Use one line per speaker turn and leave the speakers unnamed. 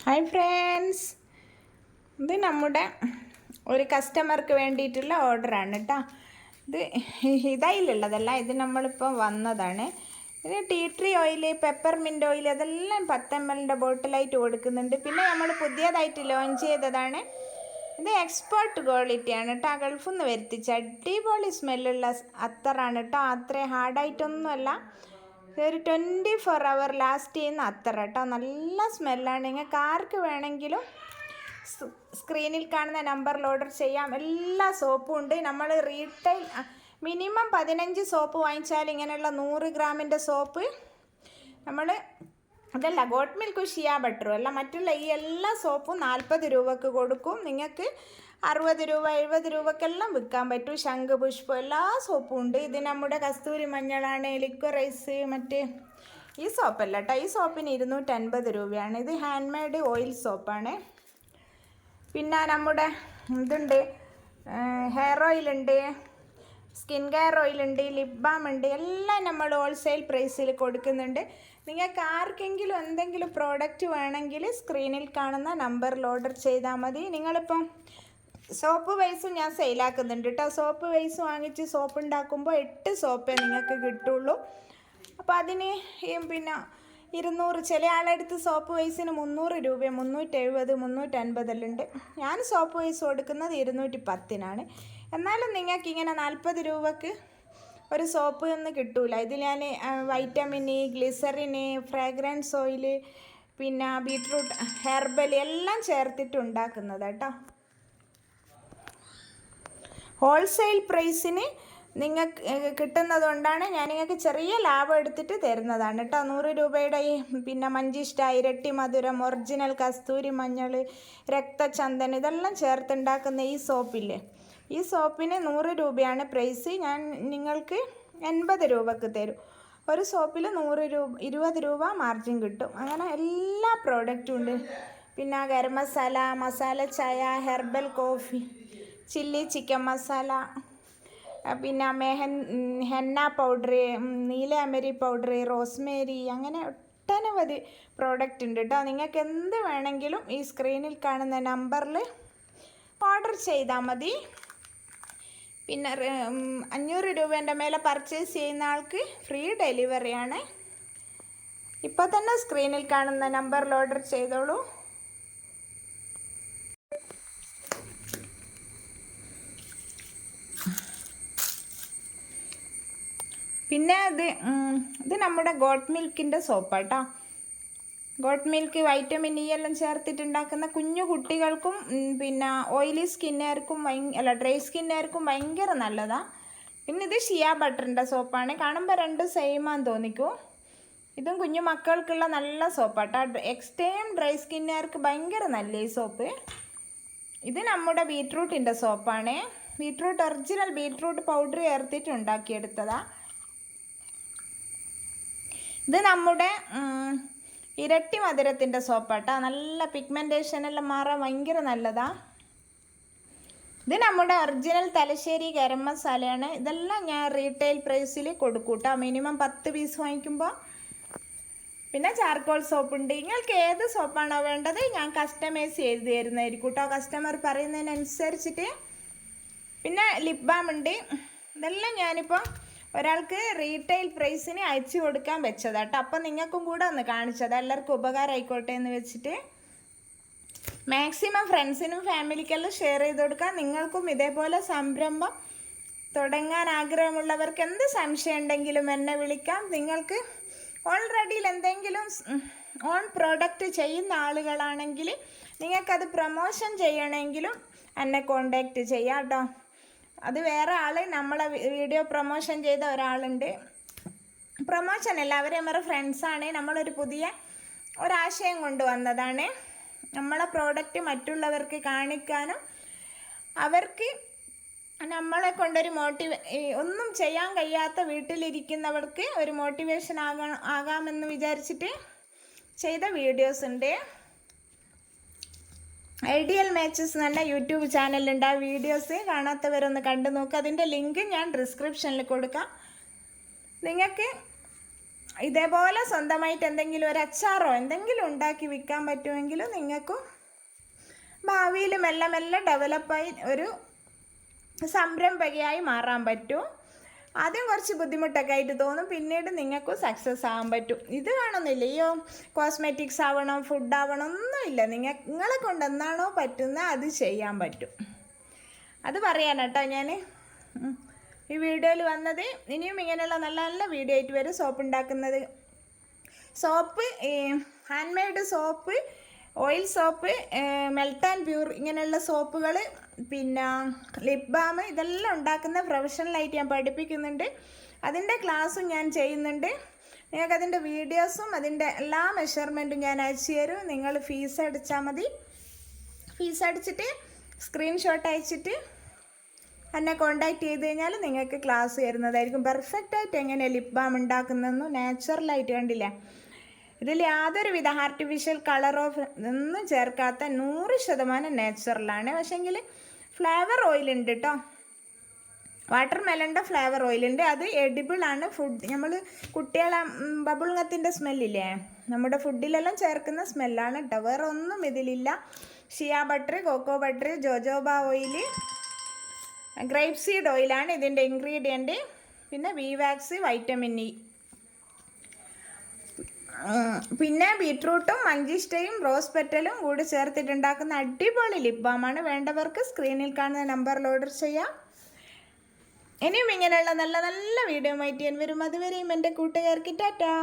Hi friends, ഇത് നമ്മുടെ ഒരു കസ്റ്റമർക്ക് വേണ്ടിയിട്ടുള്ള ഓർഡറാണ് കേട്ടോ. ഇത് ഇതായിലുള്ളതല്ല, ഇത് നമ്മളിപ്പോൾ വന്നതാണ്. ഇത് tea tree oil, peppermint oil അതെല്ലാം 10 ml ബോട്ടിലായിട്ട് കൊടുക്കുന്നുണ്ട്. പിന്നെ നമ്മൾ പുതിയതായിട്ട് ലോഞ്ച് ചെയ്തതാണ്. ഇത് എക്സ്പേർട്ട് ക്വാളിറ്റിയാണ് കേട്ടോ, ഗൾഫിൽ നിന്ന് വരുത്തിച്ച അടിപൊളി സ്മെല്ലുള്ള അത്തറാണ് കേട്ടോ. അത്രയും ഹാർഡായിട്ടൊന്നുമല്ല, ഒരു 24 hour ലാസ്റ്റ് ചെയ്യുന്ന അത്തർ കേട്ടോ. നല്ല സ്മെല്ലാണ്. നിങ്ങൾക്ക് ആർക്ക് വേണമെങ്കിലും സ്ക്രീനിൽ കാണുന്ന നമ്പറിൽ ഓർഡർ ചെയ്യാം. എല്ലാ സോപ്പും ഉണ്ട്. നമ്മൾ റീറ്റെയിൽ മിനിമം 15 സോപ്പ് വാങ്ങിച്ചാൽ ഇങ്ങനെയുള്ള 100 ഗ്രാമിൻ്റെ സോപ്പ് നമ്മൾ അതല്ല ഗോട്ട് മിൽക്കും ഷിയ ബട്ടറും അല്ല, മറ്റുള്ള ഈ എല്ലാ സോപ്പും 40 രൂപക്ക് കൊടുക്കും. നിങ്ങൾക്ക് 60 രൂപ 70 രൂപക്കെല്ലാം വിൽക്കാൻ പറ്റും. ശംഖ് പുഷ്പം എല്ലാ സോപ്പും ഉണ്ട്. ഇത് നമ്മുടെ കസ്തൂരി മഞ്ഞളാണ്, ലിക്വറൈസ്. മറ്റേ ഈ സോപ്പല്ല കേട്ടോ, ഈ സോപ്പിന് 250 രൂപയാണ്. ഇത് ഹാൻഡ് മെയ്ഡ് ഓയിൽ സോപ്പാണ്. പിന്നെ നമ്മുടെ ഇതുണ്ട്, ഹെയർ ഓയിലുണ്ട്, സ്കിൻ കെയർ ഓയിലുണ്ട്, ലിപ് ബാം ഉണ്ട്. എല്ലാം നമ്മൾ ഹോൾസെയിൽ പ്രൈസിൽ കൊടുക്കുന്നുണ്ട്. നിങ്ങൾക്ക് ആർക്കെങ്കിലും എന്തെങ്കിലും പ്രോഡക്റ്റ് വേണമെങ്കിൽ സ്ക്രീനിൽ കാണുന്ന നമ്പറിൽ ഓർഡർ ചെയ്താൽ മതി. നിങ്ങളിപ്പം സോപ്പ് വൈസും ഞാൻ സെയിലാക്കുന്നുണ്ട് കേട്ടോ. സോപ്പ് വൈസ് വാങ്ങിച്ച് സോപ്പ് ഉണ്ടാക്കുമ്പോൾ 8 സോപ്പേ നിങ്ങൾക്ക് കിട്ടുള്ളൂ. അപ്പോൾ അതിന് പിന്നെ 200, ചില ആളെടുത്ത് സോപ്പ് വൈസിന് 300 രൂപ, 370, 350 എല്ലാം ഉണ്ട്. ഞാൻ സോപ്പ് വൈസ് കൊടുക്കുന്നത് 210-നാണ്. എന്നാലും നിങ്ങൾക്ക് ഇങ്ങനെ 40 രൂപക്ക് ഒരു സോപ്പ് ഒന്നും കിട്ടൂല. ഇതിൽ ഞാൻ വൈറ്റമിൻ ഇ, ഗ്ലിസറിന്, ഫ്രാഗ്രൻസ് ഓയിൽ, പിന്നെ ബീട്രൂട്ട്, ഹെർബൽ എല്ലാം ചേർത്തിട്ട് ഉണ്ടാക്കുന്നത് കേട്ടോ. ഹോൾസെയിൽ പ്രൈസിന് നിങ്ങൾക്ക് കിട്ടുന്നത് കൊണ്ടാണ് ഞാൻ നിങ്ങൾക്ക് ചെറിയ ലാഭം എടുത്തിട്ട് തരുന്നതാണ് കേട്ടോ. 100 രൂപയുടെ ഈ പിന്നെ മഞ്ചിഷ്ട, ഇരട്ടി മധുരം, ഒറിജിനൽ കസ്തൂരി മഞ്ഞൾ, രക്തചന്ദൻ ഇതെല്ലാം ചേർത്തുണ്ടാക്കുന്ന ഈ സോപ്പില്ലേ, ഈ സോപ്പിന് 100 രൂപയാണ് പ്രൈസ്. ഞാൻ നിങ്ങൾക്ക് 80 രൂപക്ക് തരും. ഒരു സോപ്പിൽ 100 രൂപ 20 രൂപ മാർജിൻ കിട്ടും. അങ്ങനെ എല്ലാ പ്രോഡക്റ്റും ഉണ്ട്. പിന്നെ ഗരം മസാല, മസാല ചായ, herbal coffee, chilli chicken masala, പിന്നെ ഹെന്ന പൗഡർ, നീലയമരി പൗഡർ, റോസ്മേരി, അങ്ങനെ ഒട്ടനവധി പ്രോഡക്റ്റ് ഉണ്ട് കേട്ടോ. നിങ്ങൾക്ക് എന്ത് വേണമെങ്കിലും ഈ സ്ക്രീനിൽ കാണുന്ന നമ്പറിൽ ഓർഡർ ചെയ്താൽ മതി. പിന്നെ 500 രൂപേൻ്റെ മേലെ പർച്ചേസ് ചെയ്യുന്ന ആൾക്ക് ഫ്രീ ഡെലിവറിയാണ്. ഇപ്പോൾ തന്നെ സ്ക്രീനിൽ കാണുന്ന നമ്പറിൽ ഓർഡർ ചെയ്തോളൂ. പിന്നെ ഇത് നമ്മുടെ ഗോട്ട് മിൽക്കിൻ്റെ സോപ്പാട്ടോ. ഗോട്ട് മിൽക്ക് വൈറ്റമിൻ ഇ എല്ലാം ചേർത്തിട്ടുണ്ടാക്കുന്ന കുഞ്ഞു കുട്ടികൾക്കും പിന്നെ ഓയിലി സ്കിന്നുകാർക്കും ഡ്രൈ സ്കിന്നുകാർക്കും ഭയങ്കര നല്ലതാണ്. പിന്നെ ഇത് ഷിയ ബട്ടറിൻ്റെ സോപ്പാണ്. കാണുമ്പോൾ 2 സെയിമാന്ന് തോന്നിക്കും. ഇതും കുഞ്ഞു മക്കൾക്കുള്ള നല്ല സോപ്പാട്ടോ. എക്സ്ട്രീം ഡ്രൈ സ്കിന്നുകാർക്ക് ഭയങ്കര നല്ല ഈ സോപ്പ്. ഇത് നമ്മുടെ ബീട്രൂട്ടിൻ്റെ സോപ്പാണ്. ബീട്രൂട്ട് ഒറിജിനൽ ബീട്രൂട്ട് പൗഡർ ചേർത്തിട്ട് ഉണ്ടാക്കിയെടുത്തതാണ്. ഇത് നമ്മുടെ ഇരട്ടി മധുരത്തിൻ്റെ സോപ്പാട്ടോ. നല്ല പിഗ്മെൻറ്റേഷനെല്ലാം മാറാൻ ഭയങ്കര നല്ലതാണ്. ഇത് നമ്മുടെ ഒറിജിനൽ തലശ്ശേരി ഗരം മസാലയാണ്. ഇതെല്ലാം ഞാൻ റീറ്റെയിൽ പ്രൈസിൽ കൊടുക്കും കേട്ടോ, മിനിമം 10 പീസ് വാങ്ങിക്കുമ്പോൾ. പിന്നെ ചാർക്കോൾ സോപ്പുണ്ട്. നിങ്ങൾക്ക് ഏത് സോപ്പാണോ വേണ്ടത് ഞാൻ കസ്റ്റമൈസ് ചെയ്ത് തരുന്നതായിരിക്കും കേട്ടോ, കസ്റ്റമർ പറയുന്നതിനനുസരിച്ചിട്ട്. പിന്നെ ലിപ് ബാം ഉണ്ട്. ഇതെല്ലാം ഞാനിപ്പോൾ ഒരാൾക്ക് റീറ്റെയിൽ പ്രൈസിന് അയച്ചു കൊടുക്കാൻ വെച്ചതാട്ടോ. അപ്പം നിങ്ങൾക്കും കൂടെ ഒന്ന് കാണിച്ചത്, എല്ലാവർക്കും ഉപകാരമായിക്കോട്ടെ എന്ന് വെച്ചിട്ട്. മാക്സിമം ഫ്രണ്ട്സിനും ഫാമിലിക്കെല്ലാം ഷെയർ ചെയ്ത് കൊടുക്കാം. നിങ്ങൾക്കും ഇതേപോലെ സംരംഭം തുടങ്ങാൻ ആഗ്രഹമുള്ളവർക്ക് എന്ത് സംശയം ഉണ്ടെങ്കിലും എന്നെ വിളിക്കാം. നിങ്ങൾക്ക് ഓൾറെഡി എന്തെങ്കിലും ഓൺ പ്രോഡക്റ്റ് ചെയ്യുന്ന ആളുകളാണെങ്കിൽ നിങ്ങൾക്കത് പ്രൊമോഷൻ ചെയ്യണമെങ്കിലും എന്നെ കോണ്ടാക്റ്റ് ചെയ്യാം കേട്ടോ. അത് വേറെ ആൾ നമ്മളെ വീഡിയോ പ്രൊമോഷൻ ചെയ്ത ഒരാളുണ്ട്. പ്രൊമോഷനല്ല, അവർ നമ്മുടെ ഫ്രണ്ട്സാണ്. നമ്മളൊരു പുതിയ ഒരാശയം കൊണ്ടുവന്നതാണ്. നമ്മളെ പ്രോഡക്റ്റ് മറ്റുള്ളവർക്ക് കാണിക്കാനും അവർക്ക് നമ്മളെ കൊണ്ടൊരു ഒന്നും ചെയ്യാൻ കഴിയാത്ത വീട്ടിലിരിക്കുന്നവർക്ക് ഒരു മോട്ടിവേഷൻ ആകാമെന്ന് വിചാരിച്ചിട്ട് ചെയ്ത വീഡിയോസ് ഉണ്ട്. ഐഡിയൽ മാച്ചസ് എന്ന യൂട്യൂബ് ചാനലുണ്ട്. ആ വീഡിയോസ് കാണാത്തവരൊന്ന് കണ്ടു നോക്കുക. അതിൻ്റെ ലിങ്ക് ഞാൻ ഡിസ്ക്രിപ്ഷനിൽ കൊടുക്കാം. നിങ്ങൾക്ക് ഇതേപോലെ സ്വന്തമായിട്ട് എന്തെങ്കിലും ഒരു അച്ചാറോ എന്തെങ്കിലും ഉണ്ടാക്കി വിൽക്കാൻ പറ്റുമെങ്കിൽ നിങ്ങൾക്കും ഭാവിയിൽ മെല്ലെ മെല്ലെ ഡെവലപ്പായി ഒരു സംരംഭകയായി മാറാൻ പറ്റും. ആദ്യം കുറച്ച് ബുദ്ധിമുട്ടൊക്കെ ആയിട്ട് തോന്നും, പിന്നീട് നിങ്ങൾക്കും സക്സസ് ആകാൻ പറ്റും. ഇത് കാണുന്നില്ല, അയ്യോ കോസ്മെറ്റിക്സ് ആവണം, ഫുഡ് ആവണം ഒന്നുമില്ല. നിങ്ങളെ കൊണ്ട് എന്താണോ പറ്റുന്നത് അത് ചെയ്യാൻ പറ്റും. അത് പറയാനാട്ടോ ഞാൻ ഈ വീഡിയോയിൽ വന്നത്. ഇനിയും ഇങ്ങനെയുള്ള നല്ല നല്ല വീഡിയോ ആയിട്ട് വരും. സോപ്പ് ഉണ്ടാക്കുന്നത്, soap, hand made soap, oil soap, melt and pure ഇങ്ങനെയുള്ള സോപ്പുകൾ, പിന്നെ ലിപ് ബാം, ഇതെല്ലാം ഉണ്ടാക്കുന്ന പ്രൊഫഷണലായിട്ട് ഞാൻ പഠിപ്പിക്കുന്നുണ്ട്. അതിൻ്റെ ക്ലാസ്സും ഞാൻ ചെയ്യുന്നുണ്ട്. നിങ്ങൾക്കതിൻ്റെ വീഡിയോസും അതിൻ്റെ എല്ലാ മെഷർമെൻറ്റും ഞാൻ അയച്ചു തരും. നിങ്ങൾ ഫീസ് അടിച്ചാൽ മതി. ഫീസ് അടിച്ചിട്ട് സ്ക്രീൻഷോട്ട് അയച്ചിട്ട് എന്നെ കോണ്ടാക്ട് ചെയ്ത് കഴിഞ്ഞാൽ നിങ്ങൾക്ക് ക്ലാസ് തരുന്നതായിരിക്കും. പെർഫെക്റ്റായിട്ട് എങ്ങനെയാണ് ലിപ് ബാം ഉണ്ടാക്കുന്നതെന്നും നാച്ചുറലായിട്ട് കണ്ടില്ല. ഇതിൽ യാതൊരുവിധ ആർട്ടിഫിഷ്യൽ കളറോ ഒന്നും ചേർക്കാത്ത 100% നാച്ചുറലാണ്. പക്ഷേങ്കിൽ ഫ്ലേവർ ഓയിലുണ്ട് കേട്ടോ, വാട്ടർ മെലൻ്റെ ഫ്ലേവർ ഓയിലുണ്ട്. അത് എഡിബിളാണ്. ഫുഡ് നമ്മൾ കുട്ടികളെ ബബിൾ ഗത്തിൻ്റെ സ്മെല്ലില്ലേ, നമ്മുടെ ഫുഡിലെല്ലാം ചേർക്കുന്ന സ്മെല്ലാണ് കേട്ടോ, വേറെ ഒന്നും ഇതിലില്ല. Shea butter, cocoa butter, jojoba oil, grape seed ഓയിലാണ് ഇതിൻ്റെ ഇൻഗ്രീഡിയൻറ്റ്. പിന്നെ വിവാക്സ്, വൈറ്റമിൻ ഇ, പിന്നെ ബീട്രൂട്ടും മഞ്ചിഷ്ടയും റോസ് പെറ്റലും കൂടി ചേർത്തിട്ടുണ്ടാക്കുന്ന അടിപൊളി ലിപ് ബാമാണ്. വേണ്ടവർക്ക് സ്ക്രീനിൽ കാണുന്ന നമ്പറിൽ ഓർഡർ ചെയ്യാം. ഇനിയും ഇങ്ങനെയുള്ള നല്ല നല്ല വീഡിയോ ആയിട്ട് ഞാൻ വരും. അതുവരെയും എൻ്റെ കൂട്ടുകാർക്ക് ടാറ്റാ.